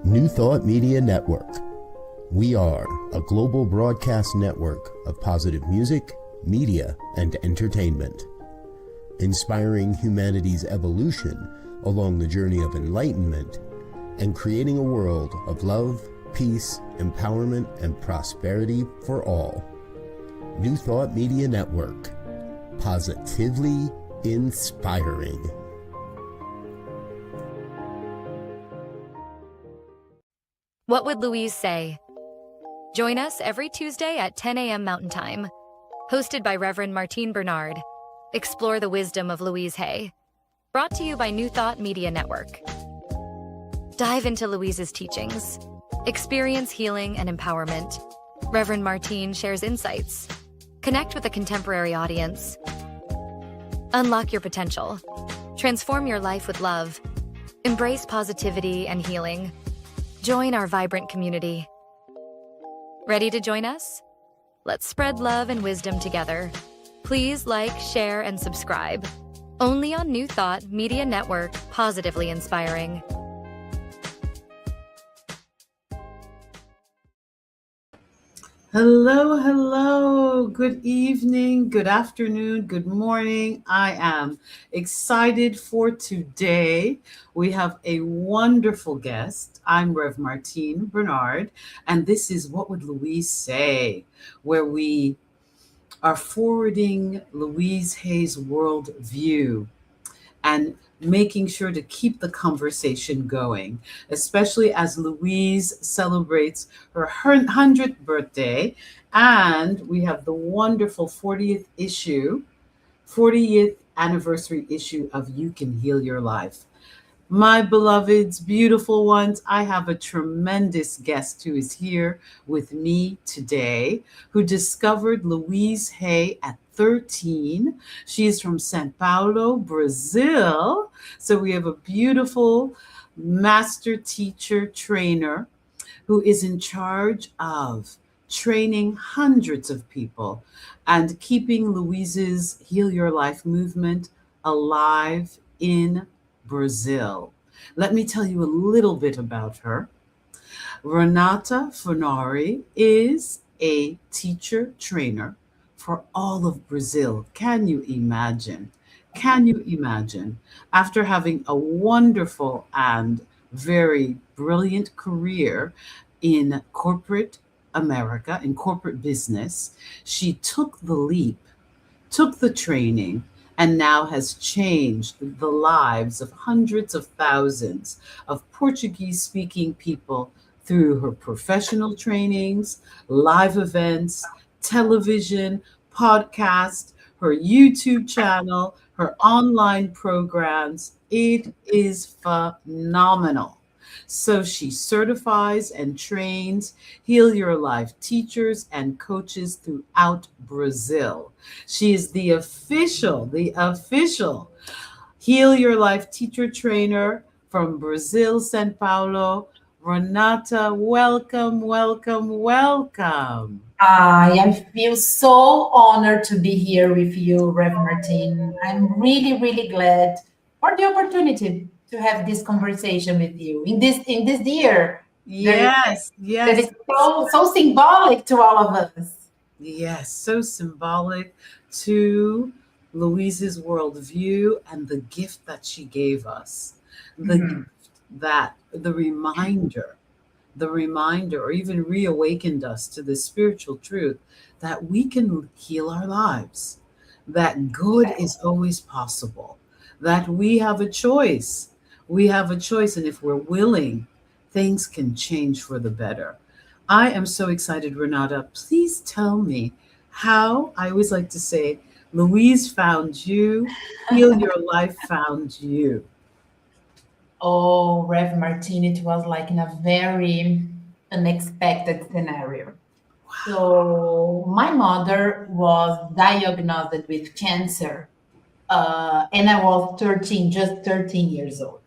New Thought Media Network. We are a global broadcast network of positive music, media, and entertainment, inspiring humanity's evolution along the journey of enlightenment and creating a world of love, peace, empowerment, and prosperity for all. New Thought Media Network. Positively inspiring. What Would Louise Say? Join us every Tuesday at 10 a.m. Mountain Time. Hosted by Reverend Martine Bernard. Explore the wisdom of Louise Hay. Brought to you by New Thought Media Network. Dive into Louise's teachings. Experience healing and empowerment. Reverend Martine shares insights. Connect with a contemporary audience. Unlock your potential. Transform your life with love. Embrace positivity and healing. Join our vibrant community. Ready to join us? Let's spread love and wisdom together. Please like, share, and subscribe. Only on New Thought Media Network, positively inspiring. Hello, good evening, good afternoon, good morning. I am excited for today. We have a wonderful guest. I'm Rev Martine Bernard, and this is What Would Louise Say, where we are forwarding Louise Hay's world view and making sure to keep the conversation going, especially as Louise celebrates her 100th birthday. And we have the wonderful 40th anniversary issue of You Can Heal Your Life. My beloveds, beautiful ones, I have a tremendous guest who is here with me today, who discovered Louise Hay at 13. She is from Sao Paulo, Brazil. So we have a beautiful master teacher trainer who is in charge of training hundreds of people and keeping Louise's Heal Your Life movement alive in Brazil. Let me tell you a little bit about her. Renata Fornari is a teacher trainer for all of Brazil. Can you imagine? Can you imagine? After having a wonderful and very brilliant career in corporate America, in corporate business, she took the leap, took the training, and now has changed the lives of hundreds of thousands of Portuguese-speaking people through her professional trainings, live events, television, podcast, her YouTube channel, her online programs. It is phenomenal. So she certifies and trains Heal Your Life teachers and coaches throughout Brazil. She is the official Heal Your Life teacher trainer from Brazil, Sao Paulo. Renata, welcome. I feel so honored to be here with you, Rev Martine. I'm really glad for the opportunity to have this conversation with you in this year. Yes. That is so symbolic to all of us. Yes, so symbolic to Louise's worldview and the gift that she gave us. The reminder, or even reawakened us to the spiritual truth that we can heal our lives, that good is always possible, that we have a choice. And if we're willing, things can change for the better. I am so excited, Renata. Please tell me how, I always like to say, Louise found you, Heal Your Life found you. Oh, Rev Martine, it was like in a very unexpected scenario. Wow. So my mother was diagnosed with cancer, and I was just 13 years old.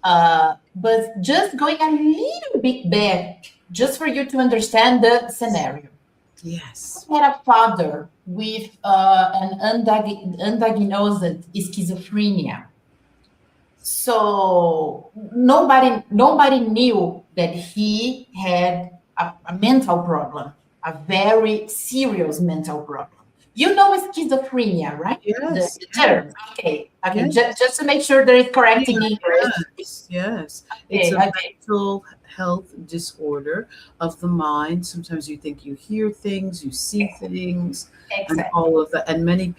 But just going a little bit back, just for you to understand the scenario. Yes. I had a father with an undiagnosed schizophrenia. So nobody knew that he had a mental problem, a very serious mental problem. You know schizophrenia, right? Yes, The yes, term. Okay. yes. Just to make sure that it's correct in English. Yes, yes. It's Okay, a okay, mental health disorder of the mind. Sometimes you think you hear things, you see things, and exactly. all of that. And many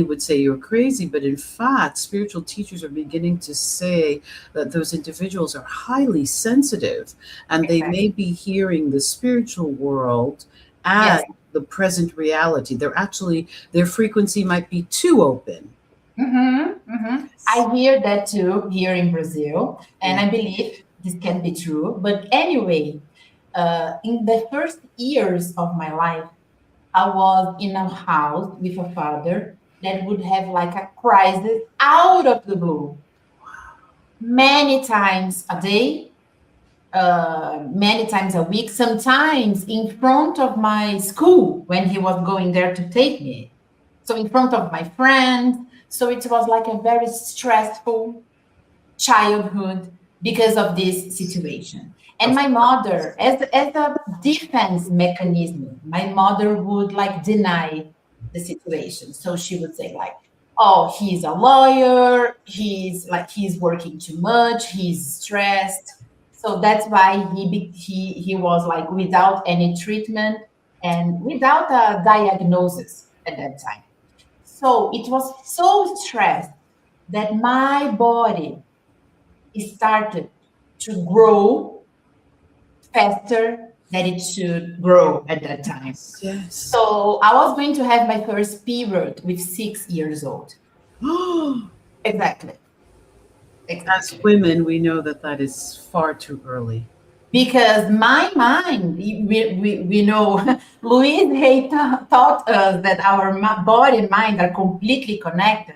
would say you're crazy, but in fact, spiritual teachers are beginning to say that those individuals are highly sensitive and they Exactly. may be hearing the spiritual world Yes. as the present reality. Their frequency might be too open. I hear that too here in Brazil, and Yeah. I believe this can be true. But anyway, in the first years of my life, I was in a house with a father that would have like a crisis out of the blue, many times a day, many times a week, sometimes in front of my school when he was going there to take me. So in front of my friends. So it was like a very stressful childhood because of this situation. And Of my mother, as a defense mechanism, my mother would like deny the situation. So she would say like, "Oh, he's a lawyer. He's working too much. He's stressed." So that's why he was like without any treatment and without a diagnosis at that time. So it was so stressed that my body started to grow faster than it should grow at that time. yes. So I was going to have my first period with 6 years old. Exactly. As Exactly. women, we know that that is far too early. Because my mind, we know, Louise Hay taught us that our body and mind are completely connected.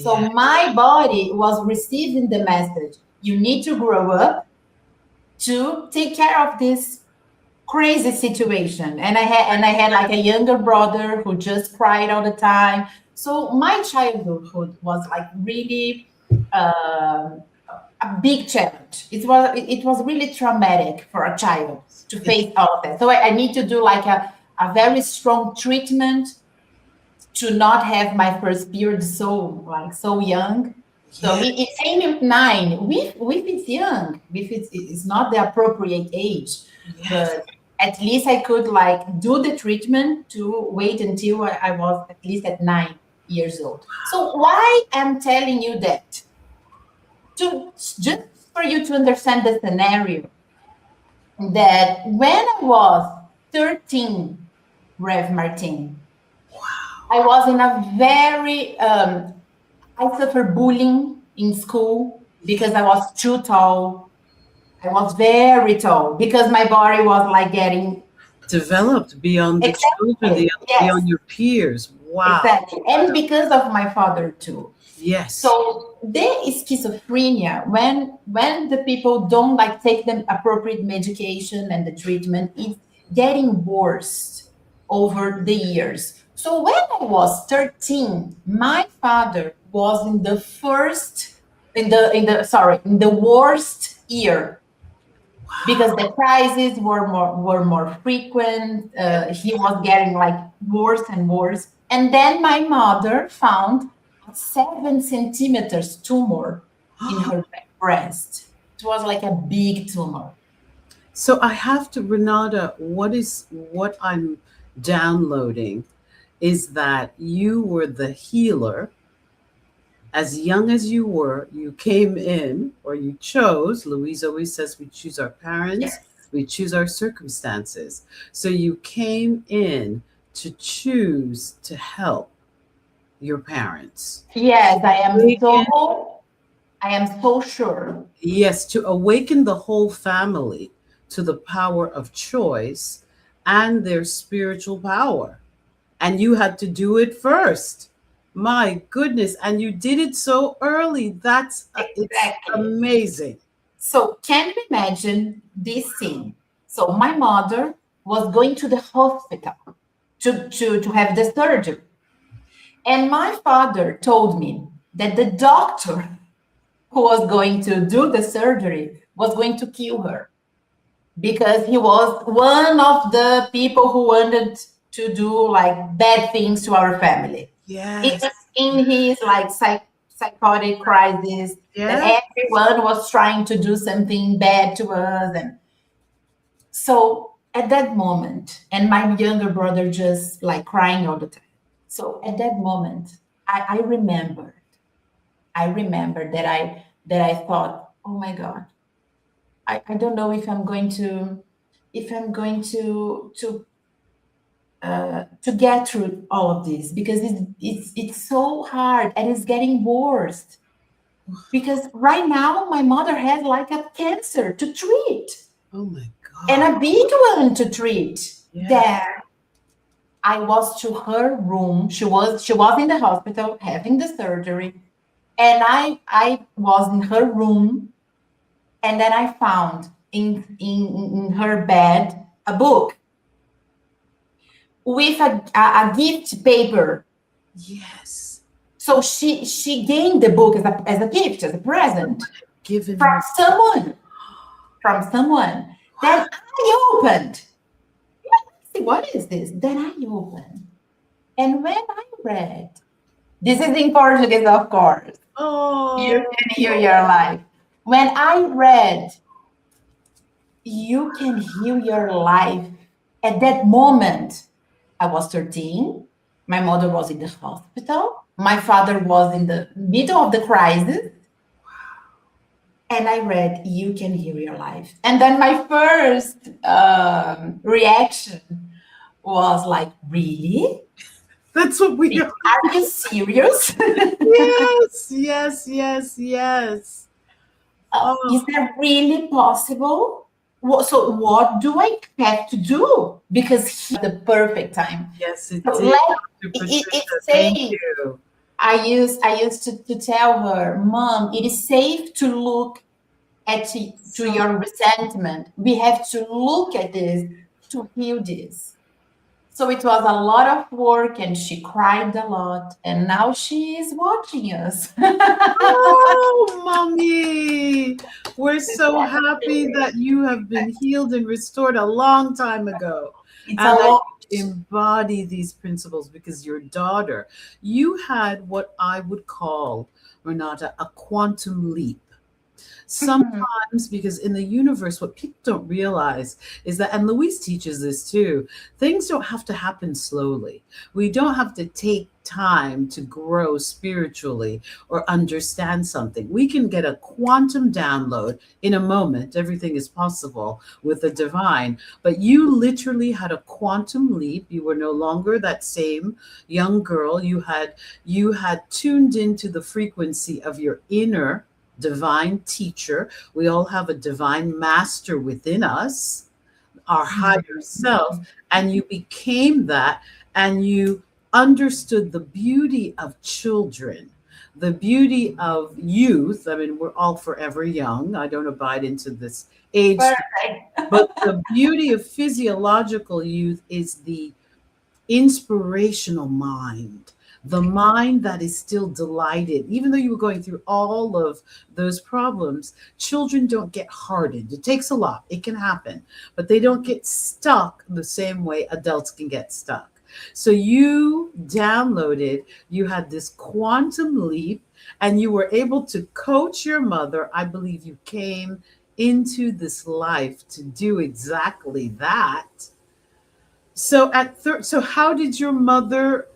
So Yeah. my body was receiving the message, you need to grow up to take care of this crazy situation. And I had like a younger brother who just cried all the time. So my childhood was like really a big challenge. It was really traumatic for a child to It, face all of that. So I need to do like a very strong treatment to not have my first period so young. So yeah. it came at 9. With it's young, with it's not the appropriate age, Yes. but at least I could like do the treatment to wait until I was at least at 9 years old. So why I'm telling you that? To just for you to understand the scenario that when I was 13, Rev Martin, I was in a very I suffered bullying in school because I was too tall. I was very tall because my body was like getting Developed beyond the children, exactly, yes, beyond your peers. Wow. exactly, and because of my father too. Yes. So there is schizophrenia when the people don't like take the appropriate medication and the treatment, it's getting worse over the years. So when I was 13, my father was in the first in the worst year because the crises were more frequent. He was getting like worse and worse. And then my mother found a 7 centimeters tumor in her breast. It was like a big tumor. So I have to, Renata, what I'm downloading is that you were the healer. As young as you were, you came in, or you chose. Louise always says we choose our parents, Yes. we choose our circumstances. So you came in to choose to help your parents. Yes, Awaken, I am so sure. yes, to awaken the whole family to the power of choice and their spiritual power. And you had to do it first. My goodness. And you did it so early. It's Exactly. amazing. So can you imagine this scene? So my mother was going to the hospital to have the surgery. And my father told me that the doctor who was going to do the surgery was going to kill her because he was one of the people who wanted to do like bad things to our family. Yes. It's in his like psychotic crisis that Yes. everyone was trying to do something bad to us. And so at that moment, and my younger brother just like crying all the time. So at that moment, I remember that I thought, oh my God, I don't know if I'm going to to get through all of this because it's so hard and it's getting worse. Because right now my mother has like a cancer to treat Oh my God. and a big one to treat. Yeah. There, I was to her room. She was in the hospital having the surgery, and I was in her room, and then I found in her bed a book with a gift paper. Yes. So she gained the book as a gift, as a present Given from her. someone. Then I opened. Let's see, what is this? Then I opened. And when I read, this is in Portuguese, of course. Oh. You can heal your life. When I read, you can heal your life. At that moment, I was 13. My mother was in the hospital. My father was in the middle of the crisis. And I read, you can heal your life. And then my first reaction was like, really? That's what we are. Are you serious? Yes, yes, yes, yes. Is that really possible? So what do I have to do? Because the perfect time. Yes, it So did. it Patricia, safe. thank you. I used to tell her, Mom, it is safe to look to your resentment. We have to look at this to heal this. So it was a lot of work and she cried a lot. And now she is watching us. Oh, Mommy. We're so happy that you have been healed and restored a long time ago. It's And a that lot. you embody these principles because your daughter, you had what I would call, Renata, a quantum leap. Sometimes, because in the universe, what people don't realize is that, and Louise teaches this too, things don't have to happen slowly. We don't have to take time to grow spiritually or understand something. We can get a quantum download in a moment. Everything is possible with the divine. But you literally had a quantum leap. You were no longer that same young girl. You had tuned into the frequency of your inner divine teacher. We all have a divine master within us, our higher self, and you became that, and you understood the beauty of children, the beauty of youth. I mean, we're all forever young. I don't abide into this age, but the beauty of physiological youth is the inspirational mind, the mind that is still delighted. Even though you were going through all of those problems, children don't get hardened. It takes a lot. It can happen, but they don't get stuck the same way adults can get stuck. So you downloaded, you had this quantum leap, and you were able to coach your mother. I believe you came into this life to do exactly that. So so how did your mother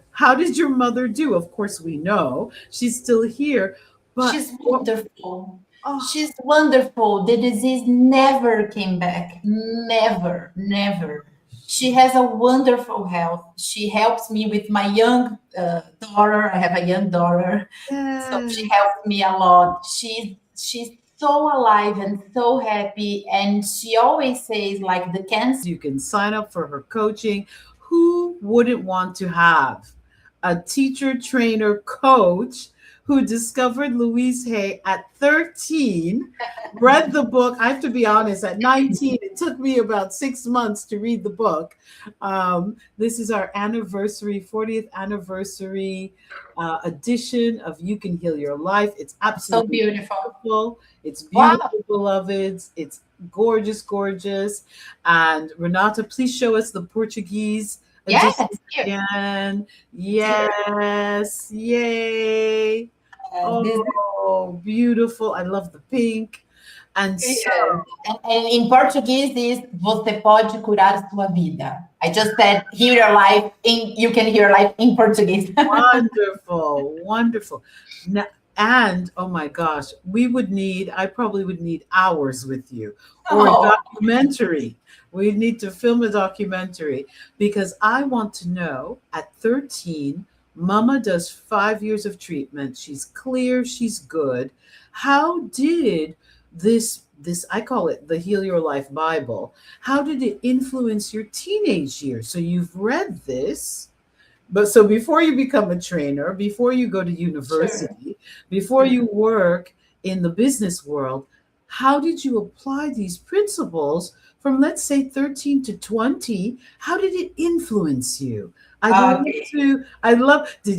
do? Of course we know she's still here, but she's wonderful. Oh. She's wonderful. The disease never came back. Never, never. She has a wonderful health. She helps me with my young daughter. I have a young daughter, so she helps me a lot. She's so alive and so happy, and she always says like the cancer. You can sign up for her coaching. Who wouldn't want to have a teacher, trainer, coach who discovered Louise Hay at 13, read the book, I have to be honest, at 19 and took me about 6 months to read the book. This is our anniversary, 40th anniversary edition of You Can Heal Your Life. It's So absolutely beautiful. beautiful. It's Wow. beautiful, beloveds. It's gorgeous, gorgeous. And Renata, please show us the Portuguese Yes. edition Here. again. Yes. Yay. This Oh, beautiful. I love the pink. And so, and in Portuguese is você pode curar sua vida. I just said heal your life you can heal your life in Portuguese. wonderful, wonderful. Now, and oh my gosh, I probably would need hours with you, or a Oh. documentary. We need to film a documentary, because I want to know, at 13, Mama does 5 years of treatment. She's clear, she's good. How did this I call it the Heal Your Life Bible, how did it influence your teenage years? So you've read this, but so before you become a trainer, before you go to university, before you work in the business world, how did you apply these principles from, let's say, 13 to 20? How did it influence you? Did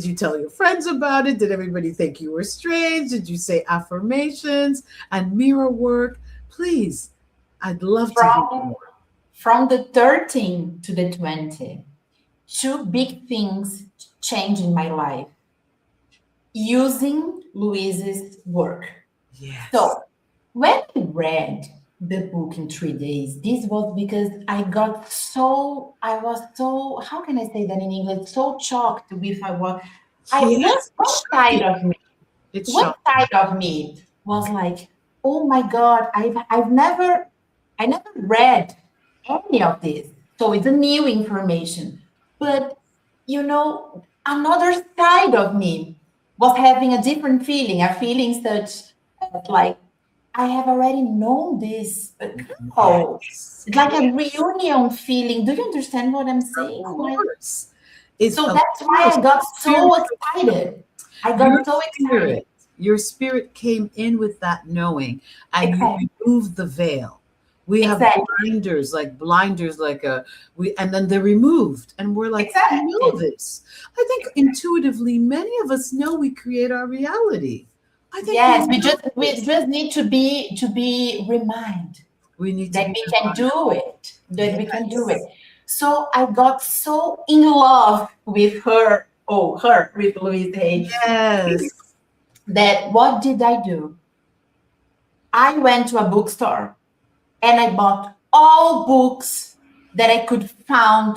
you tell your friends about it? Did everybody think you were strange? Did you say affirmations and mirror work? Please, I'd love to hear more. From the 13 to the 20, two big things changed in my life using Louise's work. Yes. So when I read the book in 3 days, this was because I was so, how can I say that in English? So shocked with one side of me. One side of me was like, oh my God, I never read any of this. So it's a new information. But another side of me was having a different feeling, a feeling such like I have already known this. Oh, it's like a reunion feeling. Do you understand what I'm saying? Of course. So that's why I got so excited. Your spirit came in with that knowing, and you removed the veil. We have blinders, and then they're removed, and we're like, I know this. I think intuitively, many of us know we create our reality. I think we just need to be reminded. We need that we can do it. That we can do it. So I got so in love with her. With Louise Hay. Yes. That what did I do? I went to a bookstore and I bought all books that I could find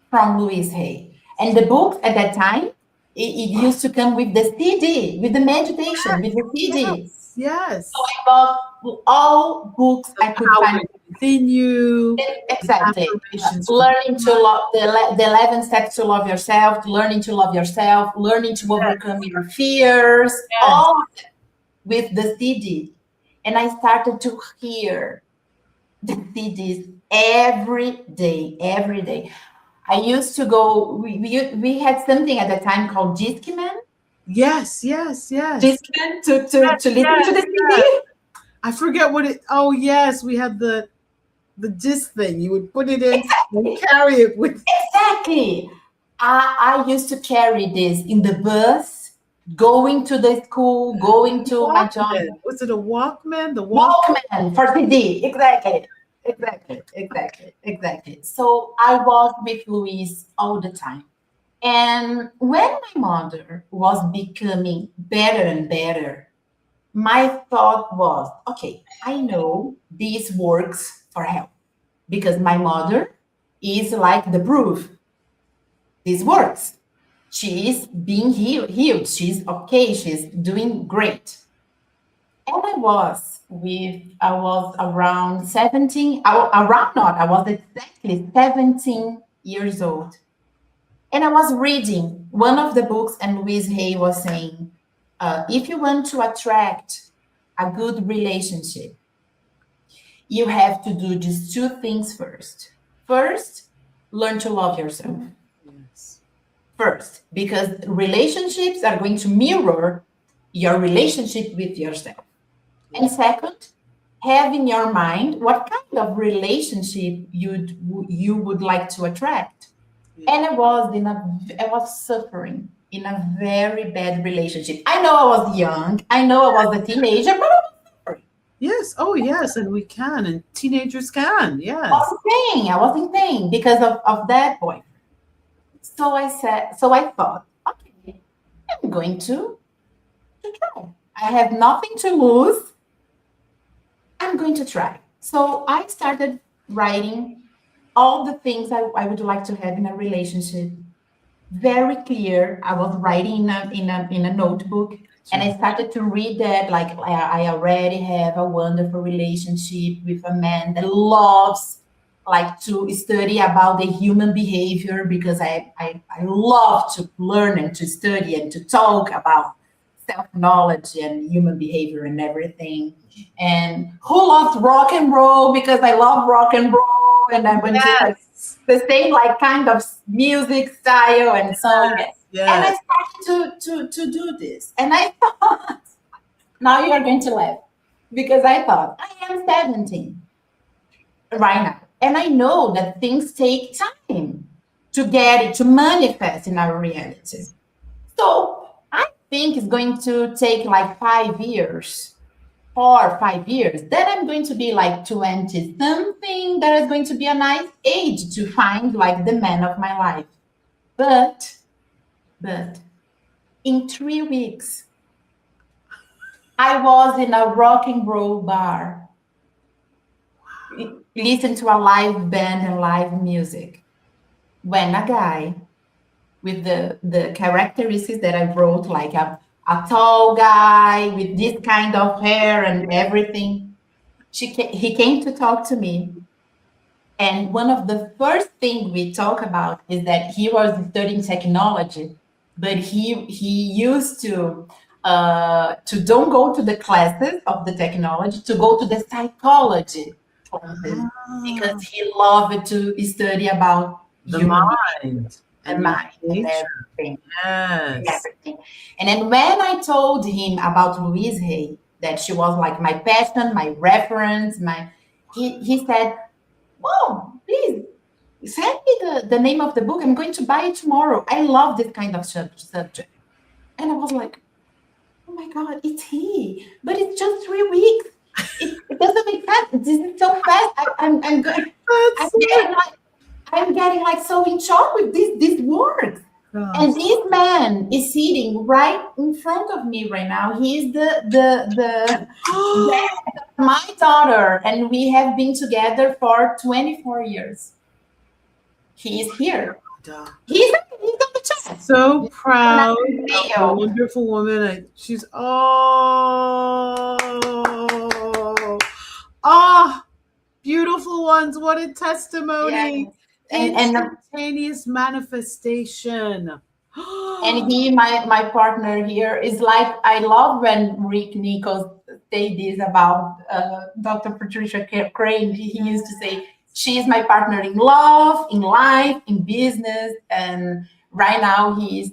from Louise Hay. And the books at that time, it used to come with the CD, with the meditation, with the CD. Yes. So I bought all books I could find within you. Exactly. Learning to love the 11 steps to love yourself, learning to love yourself, learning to overcome your fears, all with the CD. And I started to hear the CDs every day. I used to go, we had something at the time called Discman. Yes. Discman to listen to the CD. I forget what yes, we had the disc thing. You would put it in and carry it with. Exactly. I used to carry this in the bus, going to the school, going to my job. Was it a Walkman? The Walkman for CD. Exactly. So I was with Louise all the time. And when my mother was becoming better and better, my thought was, okay, I know this works for health because my mother is like the proof. This works. She is being healed. She's okay. She's doing great. And I was around 17, I was exactly 17 years old. And I was reading one of the books, and Louise Hay was saying, if you want to attract a good relationship, you have to do these two things first. First, learn to love yourself. Yes. First, because relationships are going to mirror your relationship with yourself. And second, have in your mind what kind of relationship you would like to attract. And I was suffering in a very bad relationship. I know I was young. I know I was a teenager, but I was suffering. Yes. Oh, yes. And we can, and teenagers can. I Yes. was in pain. I was in pain because of that boy. So I thought, okay, I'm going to try. I have nothing to lose. I'm going to try. So I started writing all the things I would like to have in a relationship. Very clear. I was writing in a notebook, and I started to read that like I already have a wonderful relationship with a man that loves like to study about the human behavior, because I love to learn and to study and to talk about self-knowledge and human behavior and everything. And who loves rock and roll, because I love rock and roll, and I went to like Yes. the same like kind of music style and song. And I Yes. started to do this. And I thought, now you are going to laugh, because I thought I am 17 right now. And I know that things take time to get it, to manifest in our reality. So I think it's going to take like 5 years, 4 or 5 years. Then I'm going to be like 20 something. That is going to be a nice age to find like the man of my life. But in 3 weeks, I was in a rock and roll bar, listen to a live band and live music, when a guy with the characteristics that I wrote, like a tall guy with this kind of hair and everything, he came to talk to me. And one of the first things we talk about is that he was studying technology, but he used to don't go to the classes of the technology, to go to the psychology classes, because he loved to study about The human mind and and mind and nature. everything. Yes. Everything. And then when I told him about Louise Hay, that she was like my passion, my reference, he said, "Oh, please send me the name of the book. I'm going to buy it tomorrow. I love this kind of subject." And I was like, "Oh my God, it's he!" But it's just 3 weeks. It doesn't make sense. This is so fast. I'm going. I'm That's getting like I'm getting like so in shock with this work. And gosh. this man is sitting right in front of me right now. He's the dad of my daughter, and we have been together for 24 years. He is here. He's on the chat. So proud of a Video. wonderful woman. She's beautiful ones. What a testimony. Yes. And Instantaneous manifestation. and he, my partner here, is like, I love when Rick Nichols say this about Dr. Patricia Crane. He used to say, she is my partner in love, in life, in business. And right now he's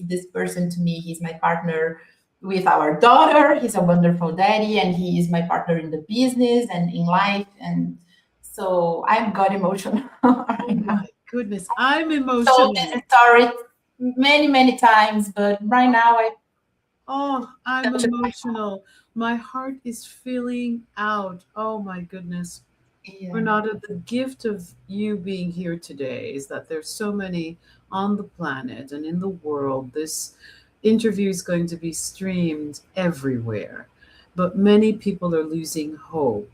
this person to me. He's my partner with our daughter. He's a wonderful daddy, and he is my partner in the business and in life. And so I got emotional right now. My goodness, I'm So emotional. this story many times, but right now I'm emotional. My heart is filling out. Oh my goodness. yeah. Renata, the gift of you being here today is that there's so many on the planet and in the world. This interview is going to be streamed everywhere, but many people are losing hope.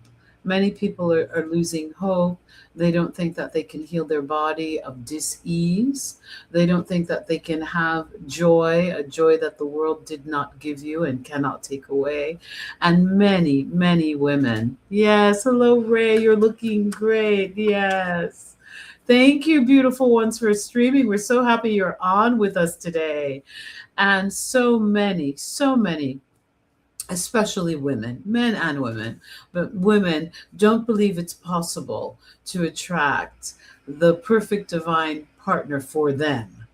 Many people are losing hope. They don't think that they can heal their body of dis-ease. They don't think that they can have joy, a joy that the world did not give you and cannot take away. And many women. Yes, hello, Ray. You're looking great. Yes. Thank you, beautiful ones, for streaming. We're so happy you're on with us today. And so many, especially women, men and women, but women don't believe it's possible to attract the perfect divine partner for them.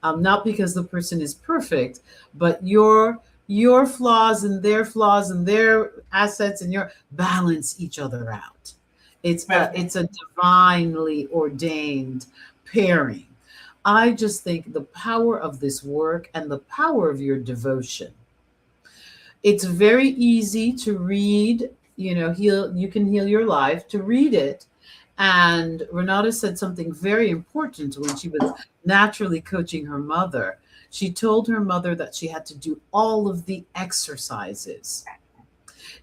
Not because the person is perfect, but your your flaws and their assets and your balance each other out. It's a divinely ordained pairing. I just think the power of this work and the power of your devotion. It's very easy to read, you can heal your life, to read it. And Renata said something very important when she was naturally coaching her mother. She told her mother that she had to do all of the exercises.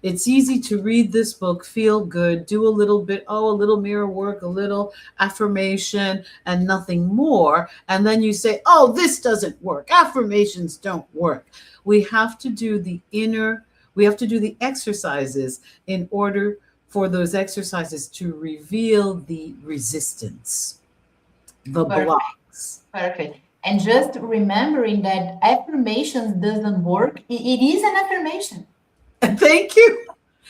It's easy to read this book, feel good, do a little bit, a little mirror work, a little affirmation, and nothing more. And then you say, oh, this doesn't work. Affirmations don't work. We have to do we have to do the exercises in order for those exercises to reveal the resistance, the blocks. Perfect. And just remembering that affirmations doesn't work, it is an affirmation. Thank you.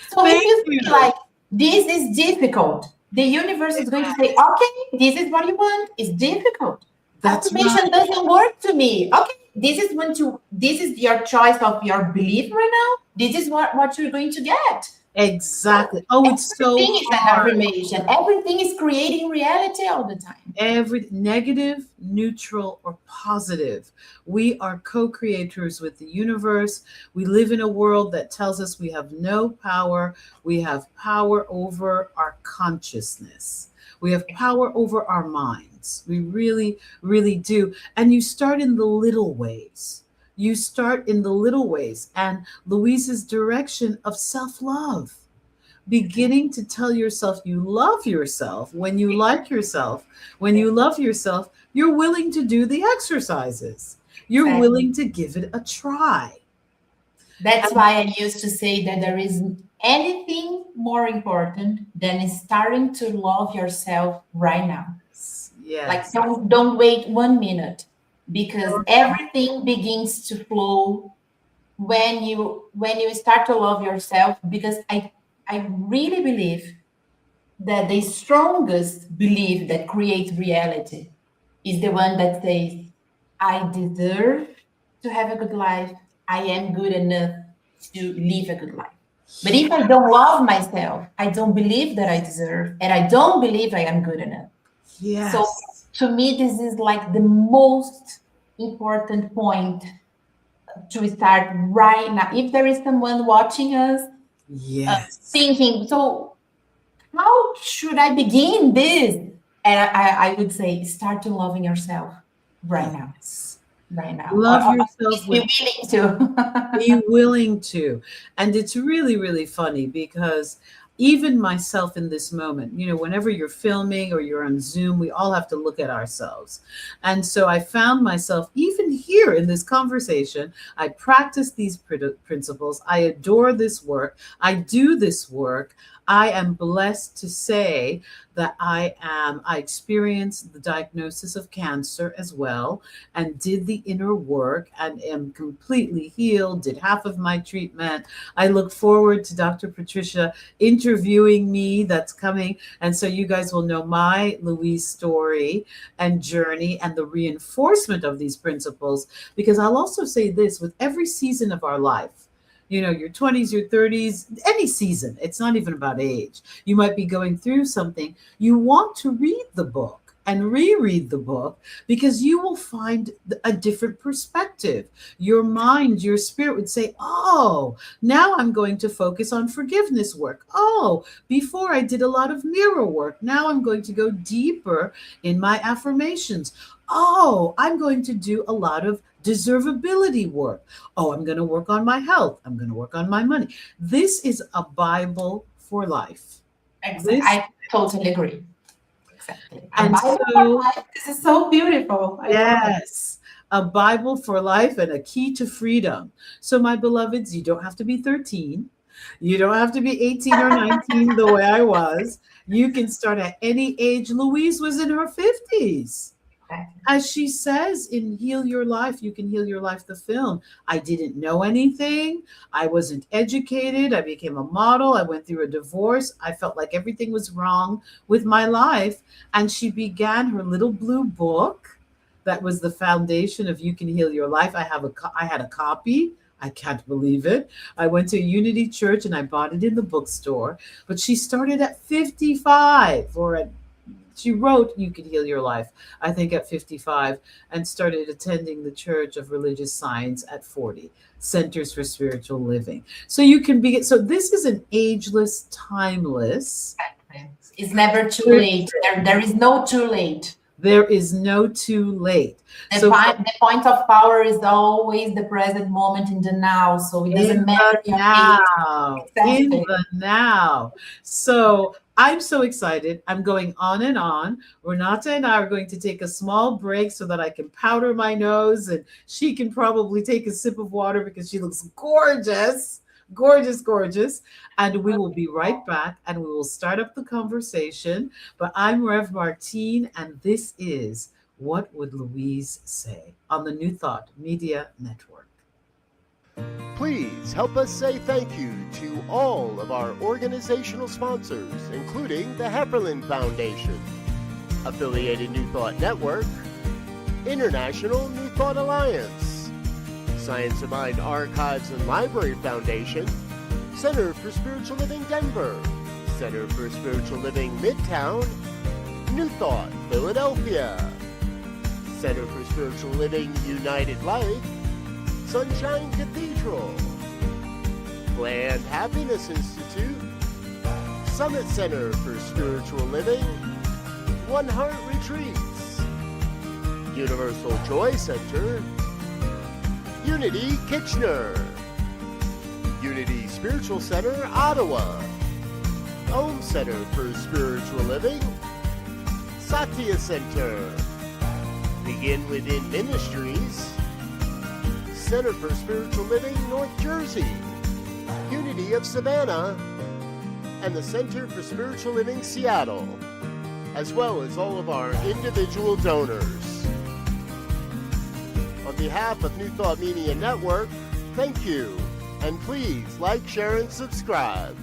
So if you feel like this is difficult, the universe is going to say, okay, this is what you want. It's difficult. Affirmation doesn't work to me. Okay, this is your choice of your belief right now. This is what you're going to get. Exactly. Oh, it's so Everything is an affirmation. Everything is creating reality all the time. Every negative, neutral, or positive. We are co-creators with the universe. We live in a world that tells us we have no power. We have power over our consciousness. We have power over our minds. We really, really do. And you start in the little ways. You start in the little ways. And Louise's direction of self-love, beginning to tell yourself you love yourself. When you like yourself, when you love yourself, you're willing to do the exercises. You're willing to give it a try. That's why I used to say that there isn't anything more important than starting to love yourself right now. Yes. Like don't wait 1 minute, because everything begins to flow when you start to love yourself. Because I really believe that the strongest belief that creates reality is the one that says, I deserve to have a good life. I am good enough to live a good life. But if I don't love myself, I don't believe that I deserve, and I don't believe I am good enough. Yes. So to me, this is like the most important point to start right now. If there is someone watching us, thinking, so how should I begin this? And I would say, start to loving yourself right now. Right now. Love yourself. Be willing to. Be willing to. And it's really, really funny because even myself in this moment, whenever you're filming or you're on Zoom, we all have to look at ourselves. And so I found myself, even here in this conversation, I practice these principles. I adore this work. I do this work. I am blessed to say that I experienced the diagnosis of cancer as well, and did the inner work and am completely healed, did half of my treatment. I look forward to Dr. Patricia interviewing me. That's coming. And so you guys will know my Louise story and journey and the reinforcement of these principles. Because I'll also say this, with every season of our life, your 20s, your 30s, any season, it's not even about age. You might be going through something. You want to read the book and reread the book, because you will find a different perspective. Your mind, your spirit would say, oh, now I'm going to focus on forgiveness work. Oh, before I did a lot of mirror work. Now I'm going to go deeper in my affirmations. Oh, I'm going to do a lot of deservability work. Oh, I'm going to work on my health. I'm going to work on my money. This is a Bible for life. Exactly. I totally agree. Exactly. And Bible for life. This is so beautiful. Yes. A Bible for life and a key to freedom. So my beloveds, you don't have to be 13. You don't have to be 18 or 19 the way I was. You can start at any age. Louise was in her 50s. As she says in Heal Your Life, You Can Heal Your Life, the film, I didn't know anything. I wasn't educated. I became a model. I went through a divorce. I felt like everything was wrong with my life. And she began her little blue book that was the foundation of You Can Heal Your Life. I had a copy I can't believe it. I went to Unity Church and I bought it in the bookstore. But she started at 55, she wrote You Could Heal Your Life, I think at 55, and started attending the Church of Religious Science at 40, Centers for Spiritual Living. So you can be, so this is an ageless, timeless. It's never too late. There is no too late. There is no too late. The point of power is always the present moment in the now. So it doesn't matter. Now, in the now. So I'm so excited. I'm going on and on. Renata and I are going to take a small break so that I can powder my nose and she can probably take a sip of water because she looks gorgeous. Gorgeous, gorgeous. And we will be right back and we will start up the conversation. But I'm Rev Martine, and this is What Would Louise Say on the New Thought Media Network. Please help us say thank you to all of our organizational sponsors, including the Hefferland Foundation, Affiliated New Thought Network, International New Thought Alliance, Science of Mind Archives and Library Foundation, Center for Spiritual Living Denver, Center for Spiritual Living Midtown, New Thought Philadelphia, Center for Spiritual Living United Life, Sunshine Cathedral, Planned Happiness Institute, Summit Center for Spiritual Living, One Heart Retreats, Universal Joy Center, Unity Kitchener, Unity Spiritual Center Ottawa, Home Center for Spiritual Living, Satya Center, Begin Within Ministries, Center for Spiritual Living North Jersey, Unity of Savannah, and the Center for Spiritual Living Seattle, as well as all of our individual donors. On behalf of New Thought Media Network, thank you, and please like, share, and subscribe.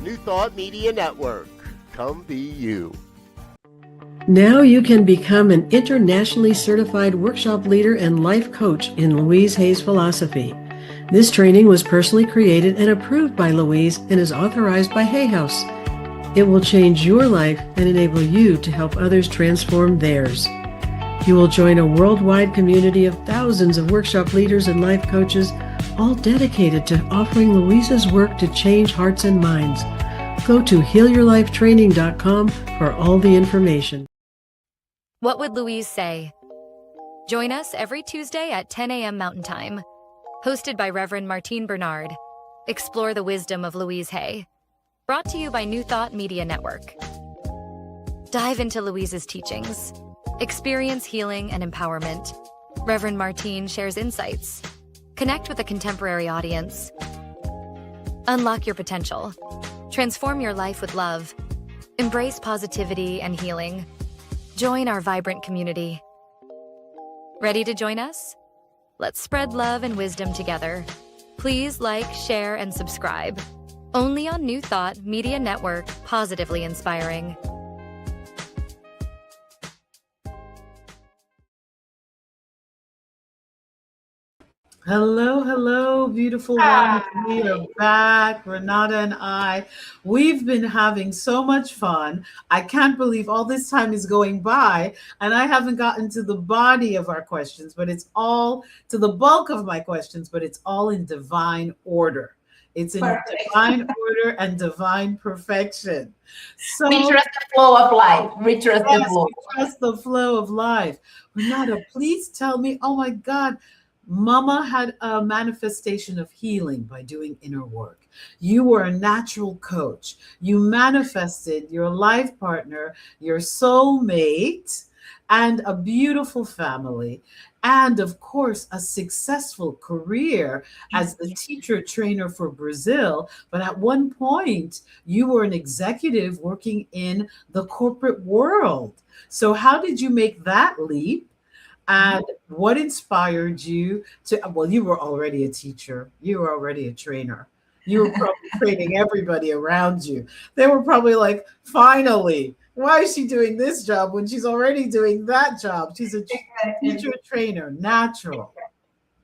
New Thought Media Network, come be you. Now you can become an internationally certified workshop leader and life coach in Louise Hay's philosophy. This training was personally created and approved by Louise and is authorized by Hay House. It will change your life and enable you to help others transform theirs. You will join a worldwide community of thousands of workshop leaders and life coaches, all dedicated to offering Louise's work to change hearts and minds. Go to healyourlifetraining.com for all the information. What Would Louise Say? Join us every Tuesday at 10 a.m. Mountain Time. Hosted by Reverend Martine Bernard. Explore the wisdom of Louise Hay. Brought to you by New Thought Media Network. Dive into Louise's teachings. Experience healing and empowerment. Reverend Martine shares insights. Connect with a contemporary audience. Unlock your potential. Transform your life with love. Embrace positivity and healing. Join our vibrant community. Ready to join us? Let's spread love and wisdom together. Please like, share, and subscribe. Only on New Thought Media Network, positively inspiring. Hello, hello, beautiful ones. We are back, Renata and I. We've been having so much fun. I can't believe all this time is going by, and I haven't gotten to the body of our questions, but it's all to the bulk of my questions, but it's all in divine order. It's in divine order and divine perfection. So we trust the flow of life. We trust the flow. We trust the flow of life. Renata, please tell me, oh my God, Mama had a manifestation of healing by doing inner work. You were a natural coach. You manifested your life partner, your soulmate, and a beautiful family. And of course, a successful career as the teacher trainer for Brazil. But at one point, you were an executive working in the corporate world. So how did you make that leap? And what inspired you to, well, you were already a teacher. You were already a trainer. You were probably training everybody around you. They were probably like, finally, why is she doing this job when she's already doing that job? She's a teacher trainer, natural.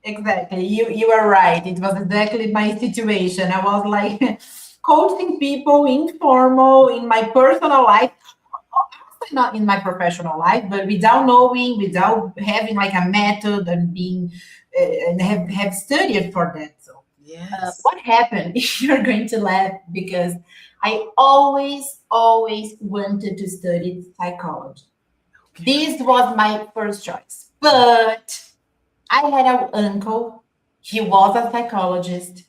Exactly. You are right. It was exactly my situation. I was like coaching people informal in my personal life, not in my professional life, but without knowing, without having like a method and being and have studied for that. So Yes. what happened? You're going to laugh because I always wanted to study psychology. This was my first choice, but I had an uncle. He was a psychologist,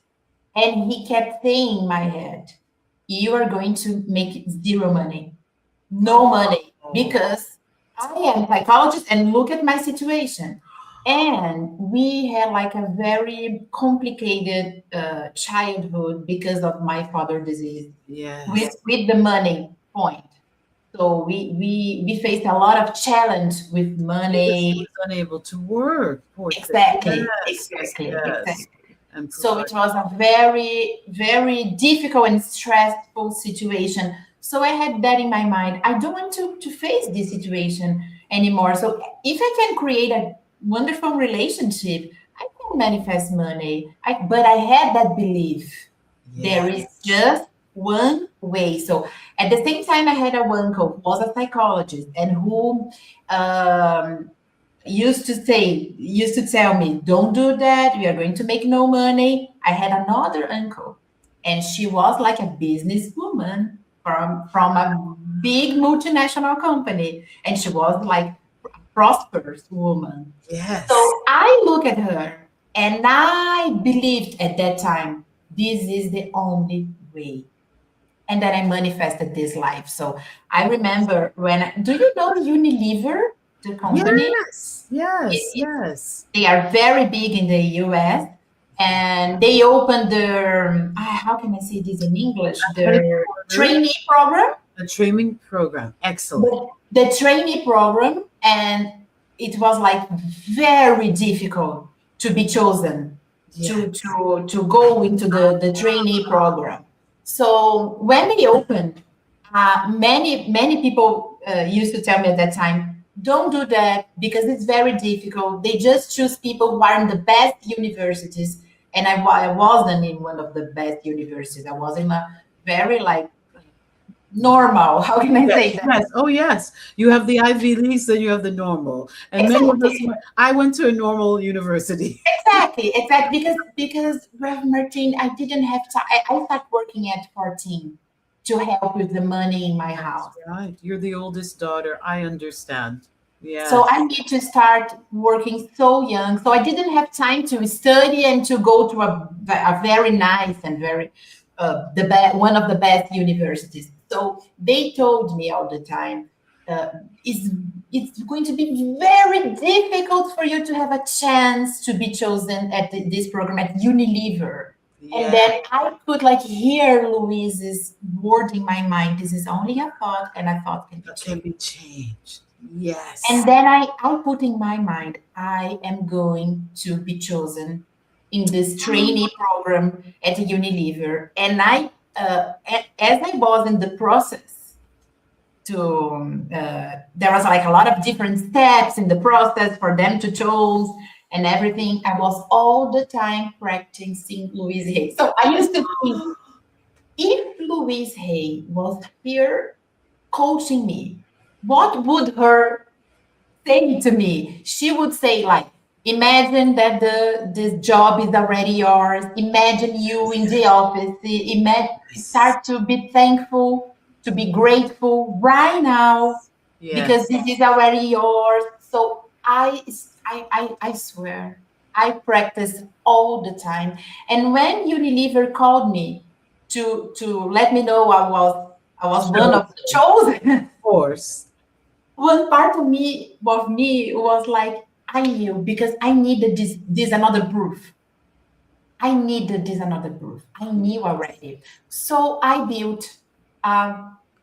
and he kept saying in my head, "You are going to make zero money, no money, because I am a psychologist and look at my situation." And we had like a very complicated childhood because of my father's disease Yes. with the money point. So we faced a lot of challenge with Because he money. was unable to work. Poor thing. Exactly, Yes, yes, exactly, yes. exactly. And So provide. it was a very difficult and stressful situation. So I had that in my mind. I don't want to face this situation anymore. So if I can create a wonderful relationship, I can manifest money. But I had that belief. There is Yes. just one way. So at the same time, I had a uncle who was a psychologist and who used to tell me, don't do that, we are going to make no money. I had another uncle, and she was like a businesswoman from a big multinational company, and she was like a prosperous woman. Yes. So I look at her and I believed at that time this is the only way, and then I manifested this life. So I remember do you know Unilever, the company? Yes. Yes. Yes. They are very big in the US, and they opened their, how can I say this in English? Their Headquarters, trainee program, a training program. Excellent. the trainee program, and it was like very difficult to be chosen Yeah. to go into the trainee program. So when they opened, many people used to tell me at that time, don't do that because it's very difficult. They just choose people who are in the best universities. And I wasn't in one of the best universities. I was in a very like normal, how can I Yes, say that? yes. Oh, yes. You have the Ivy Leagues, then you have the normal. And many of us, Exactly. I went to a normal university. Exactly. Because Rev Martine, I didn't have time. I started working at 14 to help with the money in my house. Right. You're the oldest daughter. I understand. So Yes. I need to start working so young. So I didn't have time to study and to go to a very nice and very one of the best universities. So they told me all the time, uh, it's it's going to be very difficult for you to have a chance to be chosen at this program at Unilever. And Yeah. then I could like hear Louise's word in my mind. This is only a thought, and a thought can be That can changed. be changed. Yes. And then I put in my mind, I am going to be chosen in this trainee program at Unilever. And as I was in the process there was like a lot of different steps in the process for them to choose and everything. I was all the time practicing Louise Hay. So I used to think, if Louise Hay was here coaching me, what would her say to me? She would say like, imagine that this job is already yours. Imagine you in the office. Imagine, Yes. start to be thankful, to be grateful right now because Yes. this is already yours. So I swear I practice all the time. And when Unilever called me to let me know I was one of the chosen, Of course. one part of me was like, I knew because I needed this another proof. I needed this another proof. I knew already. So I built a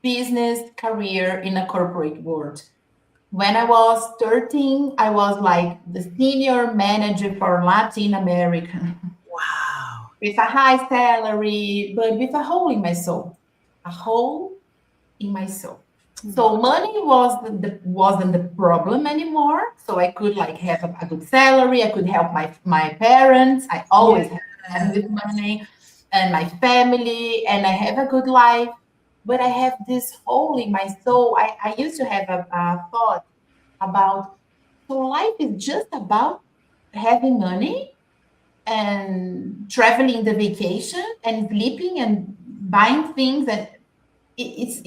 business career in a corporate world. When I was 13, I was like the senior manager for Latin America Wow. with a high salary, but with a hole in my soul. A hole in my soul. So money wasn't the problem anymore. So I could like have a good salary. I could help my parents. I always have with money and my family, and I have a good life. But I have this hole in my soul. I used to have a thought about, so life is just about having money and traveling the vacation and sleeping and buying things, and it's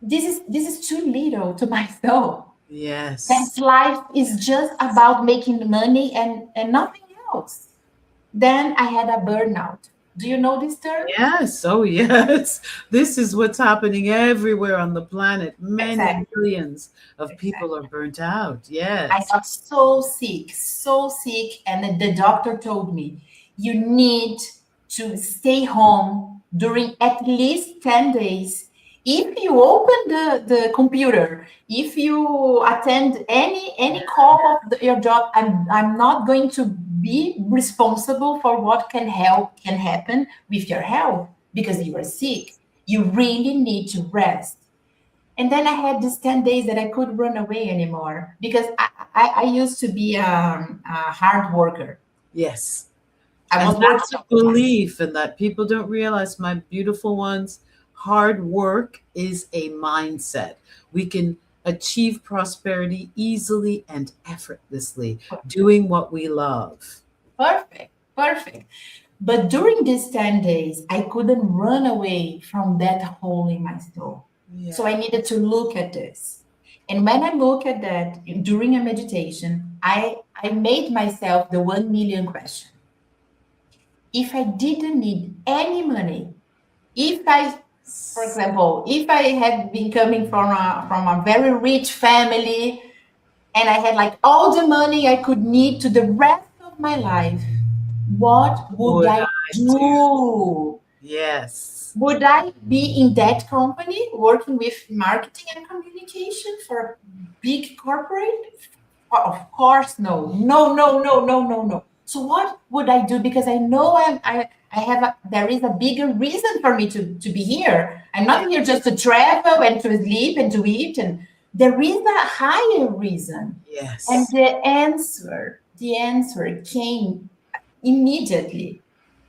this is too little to my soul. Yes. That life is just about making money and nothing else. Then I had a burnout. Do you know this term? Yes. Oh, yes. This is what's happening everywhere on the planet. Many Exactly. millions of people are burnt out. I Yes. got so sick, and the doctor told me, you need to stay home during at least 10 days. If you open the computer, if you attend any call of your job, I'm not going to be responsible for what can happen with your health because you are sick. You really need to rest. And then I had these 10 days that I couldn't run away anymore because I used to be a hard worker. Yes. I was And that's working a belief, and that people don't realize, my beautiful ones, hard work is a mindset. We can achieve prosperity easily and effortlessly doing what we love. perfect. But during these 10 days, I couldn't run away from that hole in my soul. Yeah. So I needed to look at this. And when I look at that during a meditation, I made myself the 1 million question. If I didn't need any money, if I, for example, if I had been coming from a very rich family and I had like all the money I could need to the rest of my life, what would I do? Yes. Would I be in that company working with marketing and communication for a big corporate? Of course, no. So what would I do? Because I know I have there is a bigger reason for me to be here. I'm not here just to travel and to sleep and to eat, and there is a higher reason. Yes. And the answer came immediately.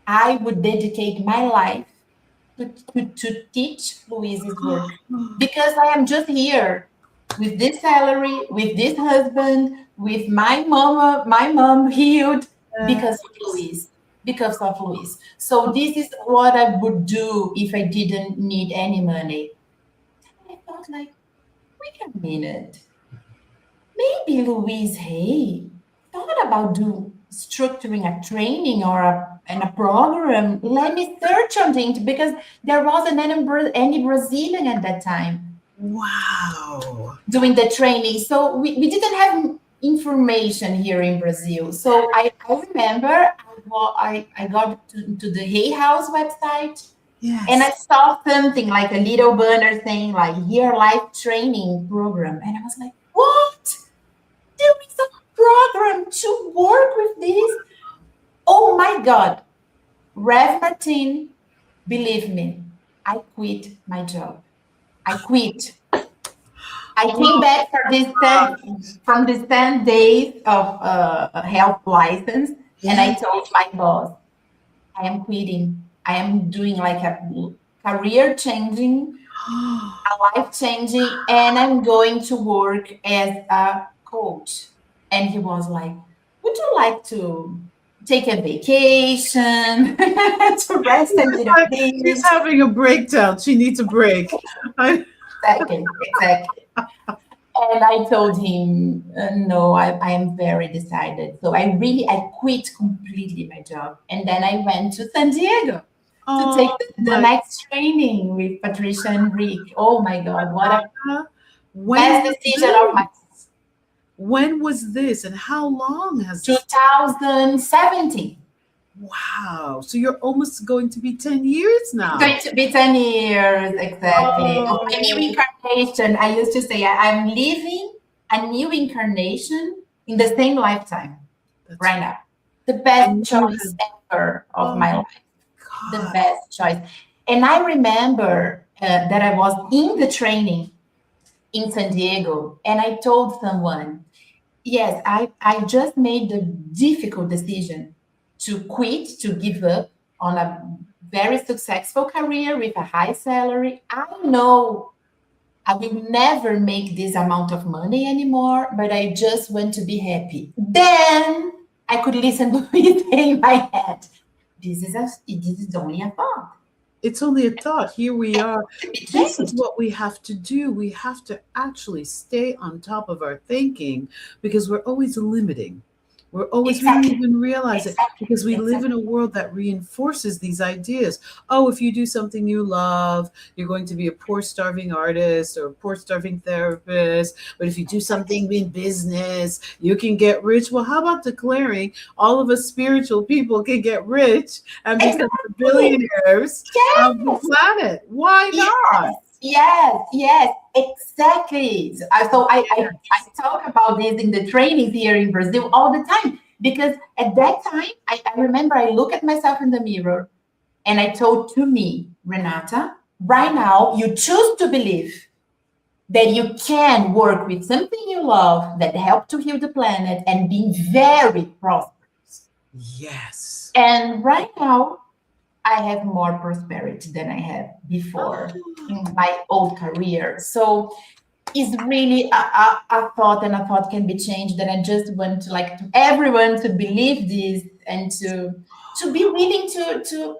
I would dedicate my life to teach Louise's work because I am just here with this salary, with this husband, with my mom healed because of Louise. Because of Louise. So this is what I would do if I didn't need any money. I thought like, wait a minute. Maybe Louise Hay thought about structuring a training or a program. Let me search on it because there wasn't any Brazilian at that time. Wow. Doing the training. So we didn't have information here in Brazil. So I remember I got to the Hay House website. Yes. And I saw something like a little banner saying like Year Life Training Program. And I was like, what? There is a program to work with this? Oh my God. Rev Martine, believe me, I quit my job. I quit. I came back from this 10 days of health license, and I told my boss, I am quitting. I am doing like a career changing, a life changing, and I'm going to work as a coach. And he was like, would you like to take a vacation, to rest a little bit? She's having a breakdown. She needs a break. Exactly. And I told him, no, I am very decided. So I quit completely my job. And then I went to San Diego to take the next training with Patricia and Rick. Oh my God, what a best decision of my life. When was this and how long has 2017. Wow. So you're almost going to be 10 years now. It's going to be 10 years, exactly. Of my new incarnation. I used to say I'm living a new incarnation in the same lifetime. Right now. The best choice ever of my life. God. The best choice. And I remember that I was in the training in San Diego, and I told someone, yes, I just made the difficult decision to quit, to give up on a very successful career with a high salary. I know I will never make this amount of money anymore, but I just want to be happy. Then I could listen to it in my head. This is only a thought. It's only a thought. Here we are. It This is changed. what we have to do. We have to actually stay on top of our thinking because we're always limiting. We're always, we don't Exactly. even realize it Exactly. because we live in Exactly. a world that reinforces these ideas. Oh, if you do something you love, you're going to be a poor, starving artist or a poor, starving therapist. But if you do something in business, you can get rich. Well, how about declaring all of us spiritual people can get rich and become the Exactly. billionaires of the Yes. planet? Why not? Yes. Yes. Yes. Exactly. So I talk about this in the trainings here in Brazil all the time because at that time I remember I look at myself in the mirror and I told to me, Renata, right now you choose to believe that you can work with something you love that help to heal the planet and be very prosperous. Yes. And right now I have more prosperity than I had before in my old career. So it's really a thought, and a thought can be changed. And I just want to like to everyone to believe this and to be willing to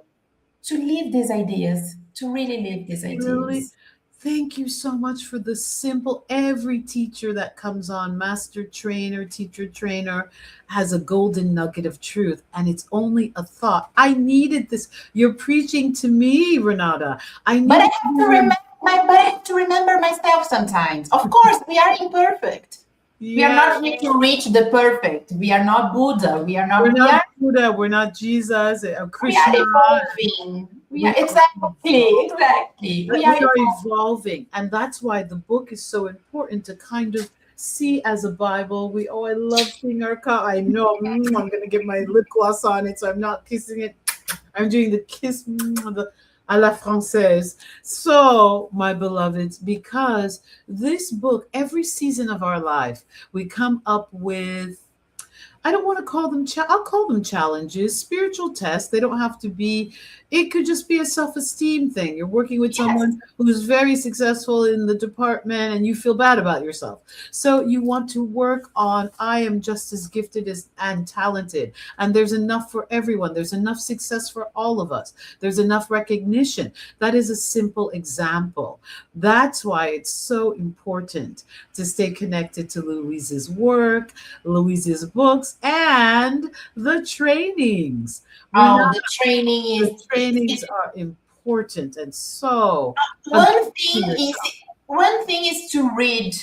live these ideas, to really live these Really, ideas. thank you so much for the simple. Every teacher that comes on, master trainer, teacher trainer, has a golden nugget of truth, and it's only a thought. I needed this. You're preaching to me, Renata. I But I needed have to to hear. remember but I have to remember myself sometimes. Of course, we are imperfect. We are Yeah, not here to reach the perfect. We are not Buddha. We are we're not. We not are Buddha. We're not Jesus or we are Krishna. evolving. We We are exactly. We we are are evolving. evolving, and that's why the book is so important to kind of see as a Bible. We I love seeing our car. I know I'm gonna get my lip gloss on it, so I'm not kissing it. I'm doing the kiss the à la française. So, my beloveds, because this book, every season of our life, we come up with, I don't want to call them, I'll call them challenges, spiritual tests. They don't have to be, it could just be a self esteem thing. You're working with Yes. someone who's very successful in the department and you feel bad about yourself. So you want to work on, I am just as gifted as and talented. And there's enough for everyone. There's enough success for all of us. There's enough recognition. That is a simple example. That's why it's so important to stay connected to Louise's work, Louise's books, and the trainings. Oh, Renata, the training the is trainings are important and so a one gift to thing is yourself. one thing is to read,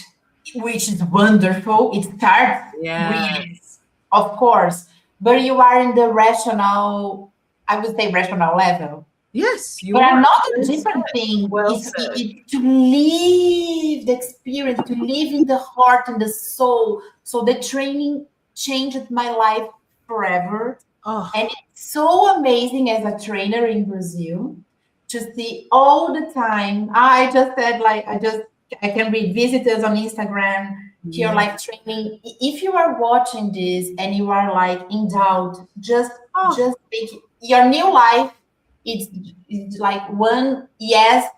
which is wonderful. It starts reading, Yes. of course, but you are in the rational, I would say rational level. Yes, you But are. another Well different said. thing Well is said. to live the experience, to live in the heart and the soul. So the training changed my life forever. Oh, And it's so amazing as a trainer in Brazil to see all the time. I just said, like, I can read visitors on Instagram to your yeah. life training. If you are watching this and you are like in doubt, Oh, just think your new life it's like one yes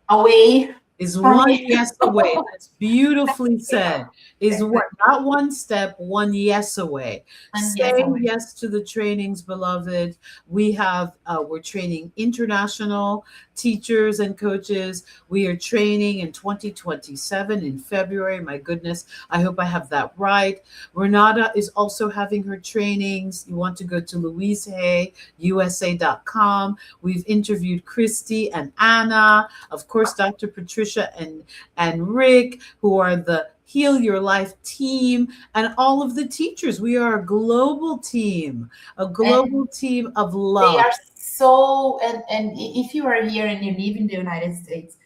away is from one you. yes away. That's beautifully said. Is what, not one step, one yes away. One yes Say away. yes to the trainings, beloved. We have we're training international teachers and coaches. We are training in 2027 in February. My goodness, I hope I have that right. Renata is also having her trainings. You want to go to Louise Hay, USA.com. We've interviewed Christy and Anna, of course, Dr. Patricia and Rick, who are the Heal Your Life team, and all of the teachers. We are a global team, a And global team of they love. are so and if you are here and you live in the United States,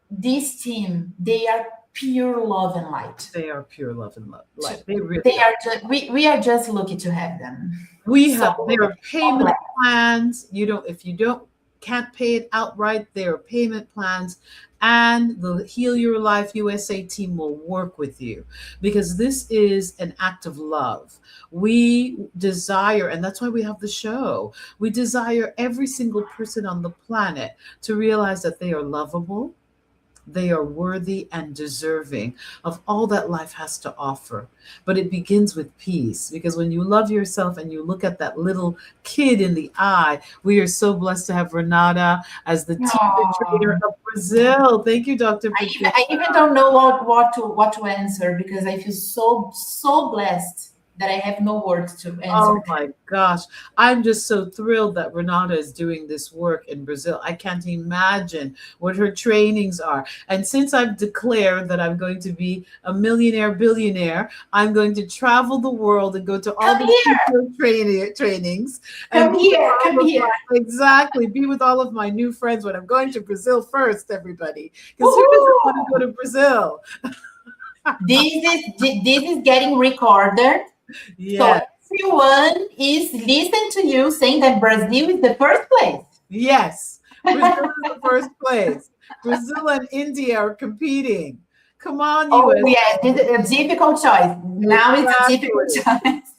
this team, they are pure love and light. They are pure love and love. So Life. They they really are. are just we are just lucky to have them. We have So their payment complex. plans. You don't, if you don't can't pay it outright, there are payment plans. And the Heal Your Life USA team will work with you, because this is an act of love. We desire, and that's why we have the show, we desire every single person on the planet to realize that they are lovable, they are worthy and deserving of all that life has to offer. But it begins with peace, because when you love yourself and you look at that little kid in the eye, we are so blessed to have Renata as the teacher trainer of Brazil. Thank you, Dr. Patricia. I even don't know what to answer, because I feel so blessed that I have no words to answer. Oh my gosh. I'm just so thrilled that Renata is doing this work in Brazil. I can't imagine what her trainings are. And since I've declared that I'm going to be a millionaire, billionaire, I'm going to travel the world and go to all the trainings. Come here. Exactly. Be with all of my new friends when I'm going to Brazil first, everybody. Because who doesn't want to go to Brazil? This is getting recorded. Yes. So everyone is listening to you saying that Brazil is the first place. Yes, Brazil is the first place. Brazil and India are competing. Come on, Oh, USA. yes, this is a difficult choice. Now it's a difficult choice.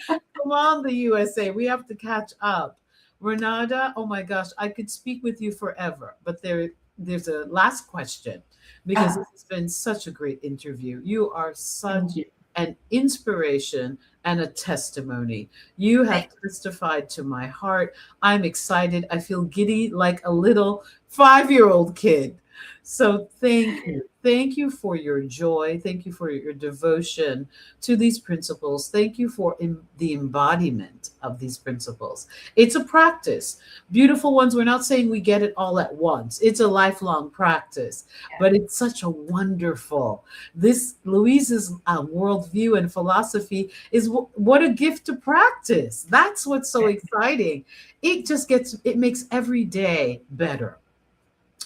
Come on, the USA. We have to catch up. Renata, oh my gosh, I could speak with you forever, but there's a last question, because this has been such a great interview. You are such an inspiration and a testimony. You have testified to my heart. I'm excited. I feel giddy like a little 5-year-old kid. So thank you. Thank you for your joy. Thank you for your devotion to these principles. Thank you for the embodiment of these principles. It's a practice. Beautiful ones, we're not saying we get it all at once. It's a lifelong practice, but it's such a wonderful. This Louise's worldview and philosophy is what a gift to practice. That's what's so exciting. It makes every day better.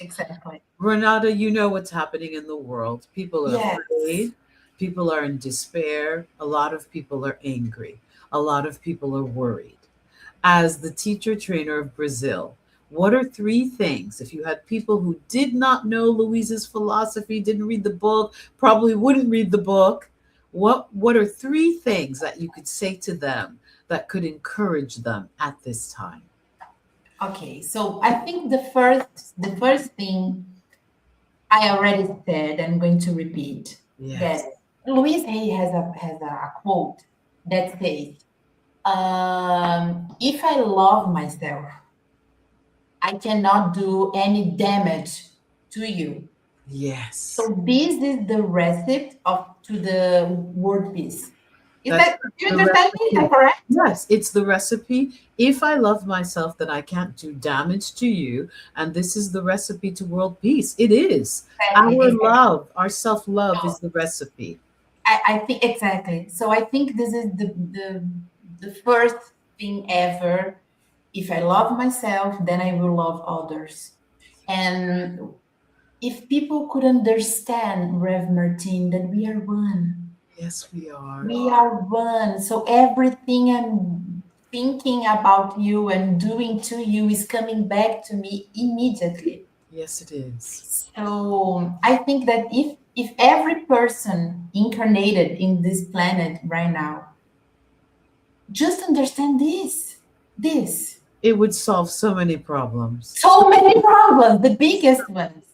Exactly. Renata, you know what's happening in the world. People are afraid. People are in despair. A lot of people are angry. A lot of people are worried. As the teacher trainer of Brazil, what are 3 things, if you had people who did not know Louise's philosophy, didn't read the book, probably wouldn't read the book, what are 3 things that you could say to them that could encourage them at this time? Okay, so I think the first thing I already said, I'm going to repeat. Yes. That Louise Hay has a quote that says, if I love myself, I cannot do any damage to you. Yes. So this is the recipe to the world peace. Do you understand me? Is that correct? Yes, it's the recipe. If I love myself, then I can't do damage to you. And this is the recipe to world peace. It is. Our love, our self-love is the recipe. I think exactly. So I think this is the first thing ever. If I love myself, then I will love others. And if people could understand, Rev Martine, that we are one. Yes, we are. We are one. So everything I'm thinking about you and doing to you is coming back to me immediately. Yes, it is. So I think that if every person incarnated in this planet right now just understand this, it would solve so many problems. So many problems, the biggest ones.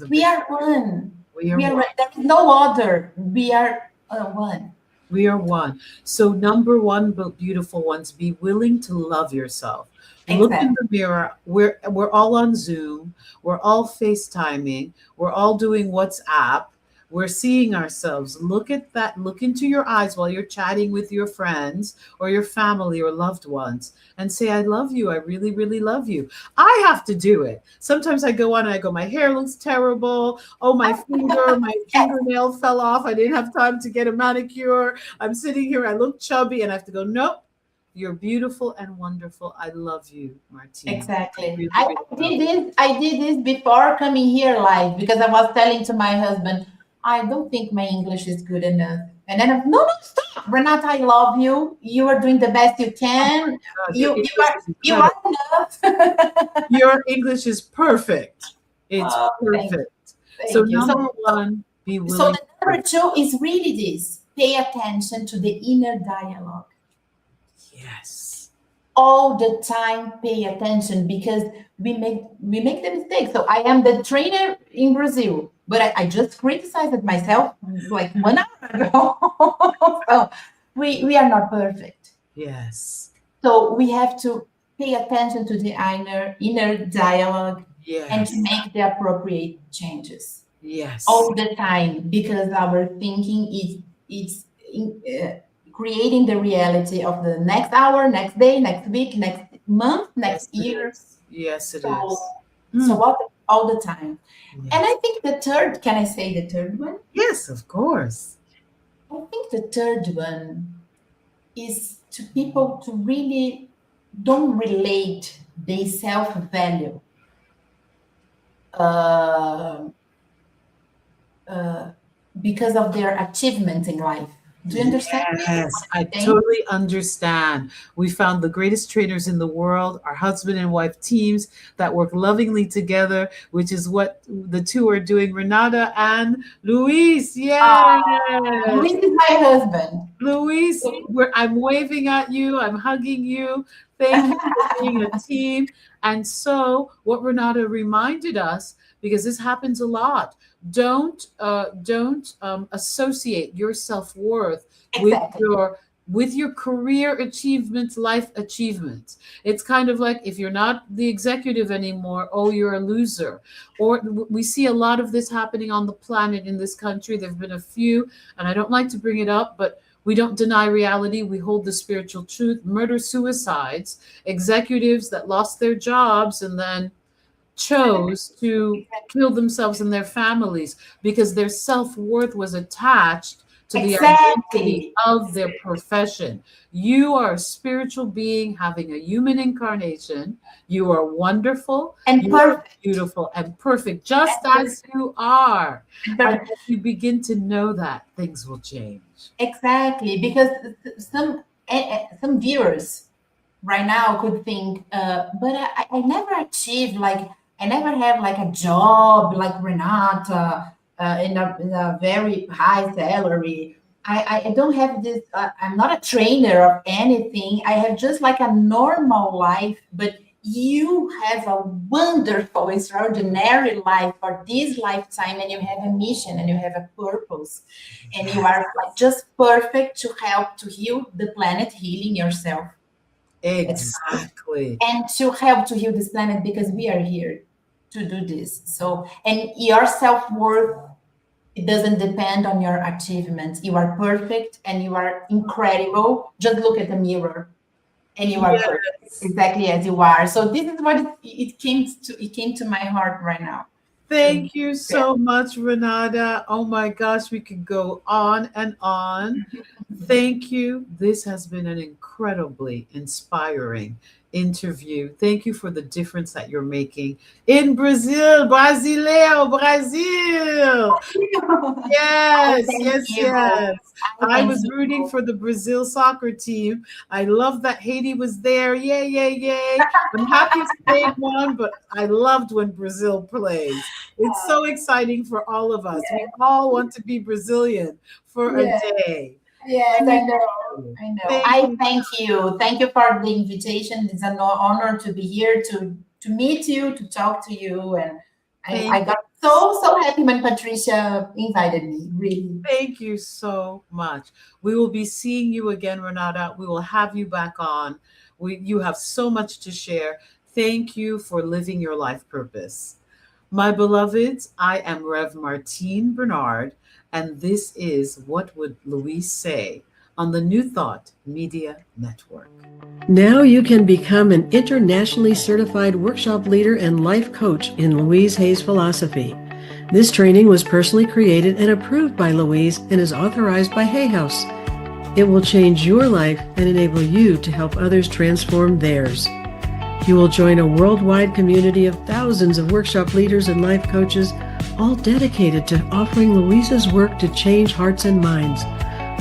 We are one. We are one. There is no other. We are one. We are one. So number 1, beautiful ones, be willing to love yourself. Exactly. Look in the mirror. We're all on Zoom. We're all FaceTiming. We're all doing WhatsApp. We're seeing ourselves. Look at that. Look into your eyes while you're chatting with your friends or your family or loved ones and say, I love you. I really, really love you. I have to do it. Sometimes I go on and I go, my hair looks terrible. Oh, my fingernail fell off. I didn't have time to get a manicure. I'm sitting here. I look chubby and I have to go, nope. You're beautiful and wonderful. I love you, Martine. Exactly. Really, I did this before coming here live, because I was telling to my husband, I don't think my English is good enough. And then no, stop, Renata, I love you. You are doing the best you can. You are enough. Your English is perfect. It's perfect. So number one, be willing. So the number two is really this: pay attention to the inner dialogue. Yes. All the time, pay attention, because we make the mistake. So I am the trainer in Brazil, but I just criticized myself like 1 hour ago. So we are not perfect. Yes. So we have to pay attention to the inner dialogue, and to make the appropriate changes. Yes. All the time, because our thinking is creating the reality of the next hour, next day, next week, next month, next year. Yes, it is. So all the time. Yes. And I think the third, can I say the third one? Yes, of course. I think the third one is to people to really don't relate their self-value because of their achievements in life. Do you understand? Yes, I totally understand. We found the greatest trainers in the world, our husband and wife teams that work lovingly together, which is what the two are doing, Renata and Louise. Yes. Louise is my husband. Louise, I'm waving at you. I'm hugging you. Thank you for being a team. And so what Renata reminded us, because this happens a lot, don't associate your self-worth with your career achievements, life achievements. It's kind of like, if you're not the executive anymore, oh, you're a loser. Or we see a lot of this happening on the planet in this country. There've been a few, and I don't like to bring it up, but we don't deny reality. We hold the spiritual truth. Murder suicides, executives that lost their jobs and then chose to kill themselves and their families because their self-worth was attached to the identity of their profession. You are a spiritual being having a human incarnation. You are wonderful and perfect, beautiful and perfect, just as you are. And if you begin to know that, things will change. Exactly, because some viewers right now could think, but I never achieved, like, I never have like a job like Renata in a very high salary. I don't have this, I'm not a trainer of anything. I have just like a normal life, but you have a wonderful, extraordinary life for this lifetime, and you have a mission and you have a purpose, and you are like just perfect to help to heal the planet, healing yourself. Exactly. And to help to heal this planet, because we are here to do this. So, and your self-worth, it doesn't depend on your achievements. You are perfect and you are incredible. Just look at the mirror and you are perfect, exactly as you are. So this is what it came to my heart right now. Thank you so much, Renata. Oh my gosh, we could go on and on. Thank you. This has been an incredibly inspiring interview. Thank you for the difference that you're making in Brazil. Brasileo, Brazil. Yes. I was rooting for the Brazil soccer team. I love that Haiti was there. Yay. I'm happy Spain won, but I loved when Brazil plays. It's so exciting for all of us. We all want to be Brazilian for a day. Yes, I know. I thank you. Thank you for the invitation. It's an honor to be here, to meet you, to talk to you. And I got so happy when Patricia invited me, really. Thank you so much. We will be seeing you again, Renata. We will have you back on. You have so much to share. Thank you for living your life purpose. My beloveds, I am Rev Martine Bernard, and this is What Would Louise Say on the New Thought Media Network. Now you can become an internationally certified workshop leader and life coach in Louise Hay's philosophy. This training was personally created and approved by Louise and is authorized by Hay House. It will change your life and enable you to help others transform theirs. You will join a worldwide community of thousands of workshop leaders and life coaches, all dedicated to offering Louise's work to change hearts and minds.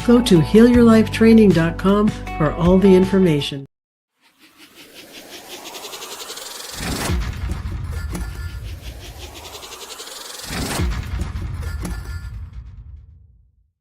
Go to healyourlifetraining.com for all the information.